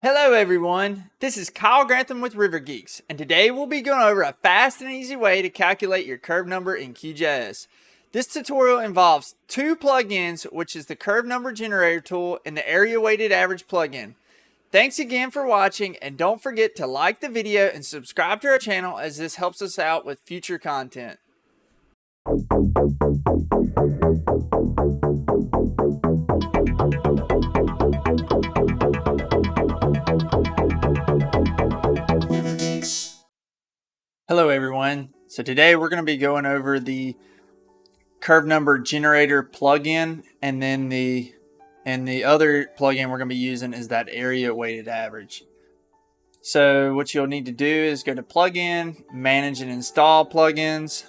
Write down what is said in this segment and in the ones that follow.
Hello everyone, this is Kyle Grantham with RiverGeeks, and today we'll be going over a fast and easy way to calculate your curve number in QGIS. This tutorial involves two plugins, which is the curve number generator tool and the area weighted average plugin. Thanks again for watching, and don't forget to like the video and subscribe to our channel as this helps us out with future content. Hello everyone. So today we're going to be going over the curve number generator plugin, and then the other plugin we're going to be using is that area weighted average. So what you'll need to do is go to plugin, manage and install plugins,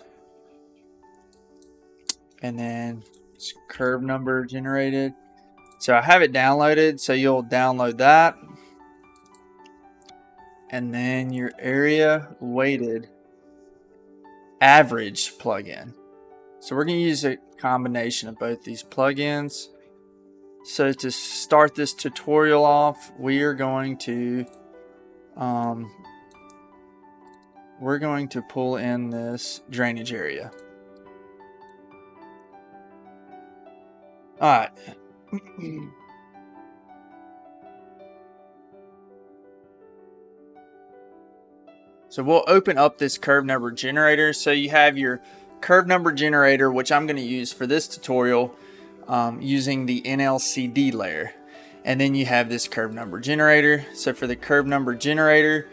and then it's curve number generated. So I have it downloaded, so you'll download that, and then your area weighted average plugin. So we're going to use a combination of both these plugins. So to start this tutorial off, we are going to pull in this drainage area. All right. So we'll open up this curve number generator. So you have your curve number generator, which I'm going to use for this tutorial using the NLCD layer. And then you have this curve number generator. So for the curve number generator,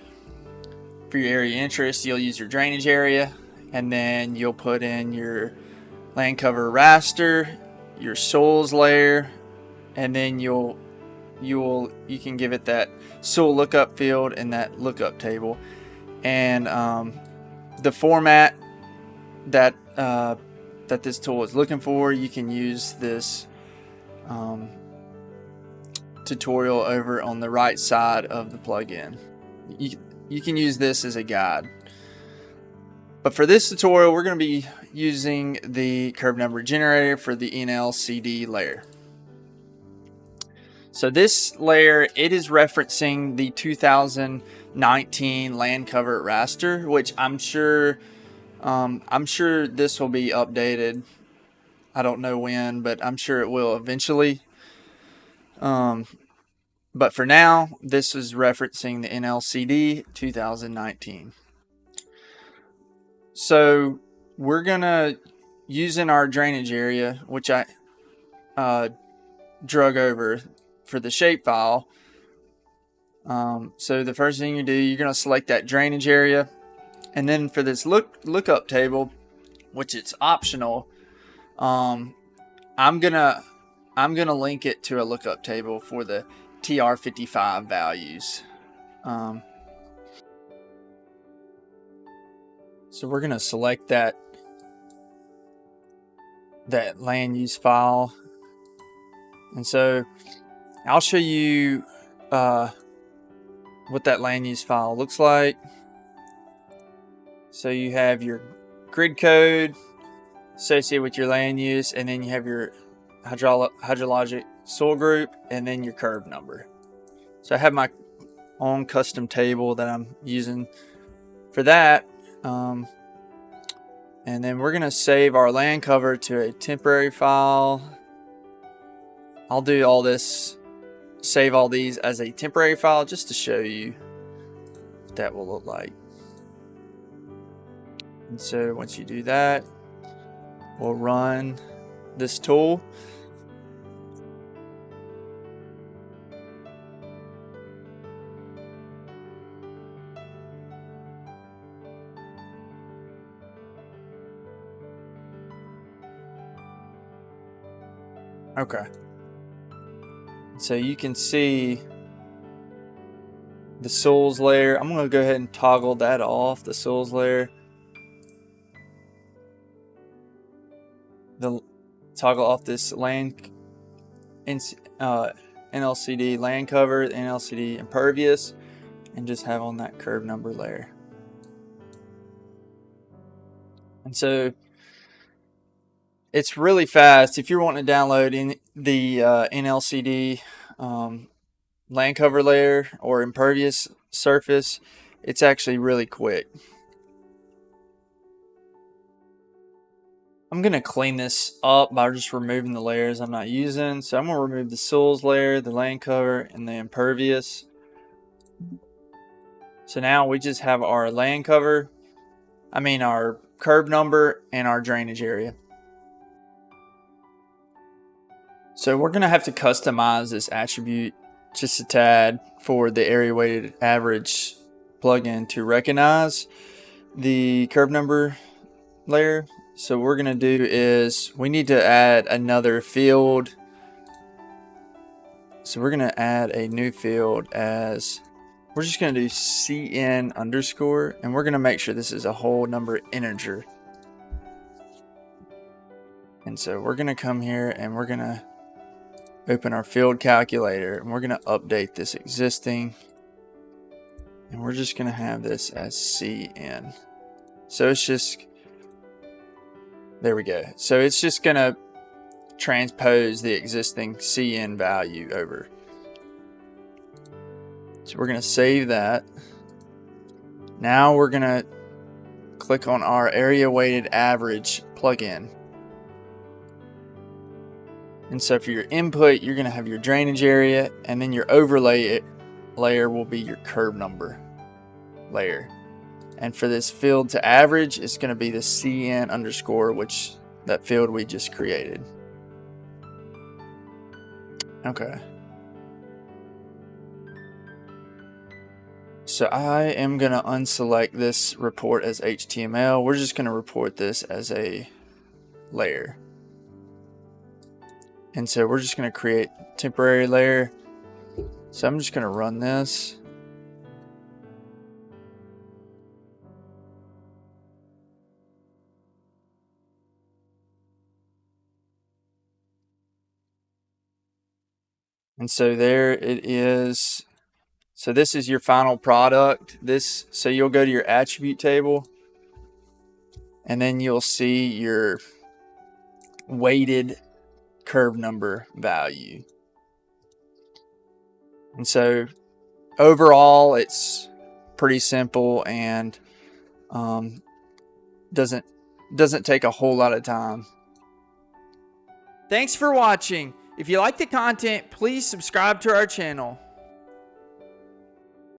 for your area interest, you'll use your drainage area, and then you'll put in your land cover raster, your soils layer, and then you can give it that soil lookup field and that lookup table. And the format that this tool is looking for, you can use this tutorial over on the right side of the plugin. You can use this as a guide. But for this tutorial, we're going to be using the curve number generator for the NLCD layer. So this layer, it is referencing the 2019 land cover raster, which I'm sure this will be updated. I don't know when, but I'm sure it will eventually. But for now, this is referencing the NLCD 2019. So we're gonna use in our drainage area, which I drug over for the shapefile. So the first thing you do, you're gonna select that drainage area, and then for this lookup table, which it's optional, I'm gonna link it to a lookup table for the TR55 values. So we're gonna select that land use file, and so I'll show you what that land use file looks like. So you have your grid code associated with your land use, and then you have your hydrologic soil group, and then your curve number. So I have my own custom table that I'm using for that. And then we're gonna save our land cover to a temporary file. I'll do all this, save all these as a temporary file just to show you what that will look like. And so once you do that, we'll run this tool. Okay. So you can see the soils layer. I'm going to go ahead and toggle that off, the soils layer. Toggle off this land NLCD land cover, NLCD impervious, and just have on that curve number layer. And so it's really fast. If you're wanting to download in the NLCD land cover layer or impervious surface, it's actually really quick. I'm going to clean this up by just removing the layers I'm not using. So I'm going to remove the soils layer, the land cover, and the impervious. So now we just have our land cover, our curb number, and our drainage area. So we're going to have to customize this attribute just a tad for the area weighted average plugin to recognize the curve number layer. So what we're going to do is we need to add another field. So we're going to add a new field as we're just going to do CN underscore, and we're going to make sure this is a whole number integer. And so we're going to come here and we're going to open our field calculator, and we're going to update this existing, and we're just going to have this as CN. So it's just, there we go. So it's just going to transpose the existing CN value over. So we're going to save that. Now we're going to click on our area weighted average plugin. And so for your input, you're going to have your drainage area, and then your overlay layer will be your curve number layer. And for this field to average, it's going to be the CN underscore, which that field we just created. Okay. So I am going to unselect this report as HTML. We're just going to report this as a layer. And so we're just going to create temporary layer. So I'm just going to run this. And so there it is. So this is your final product. So you'll go to your attribute table, and then you'll see your weighted curve number value. And so overall, it's pretty simple and doesn't take a whole lot of time. Thanks for watching. If you like the content, please subscribe to our channel.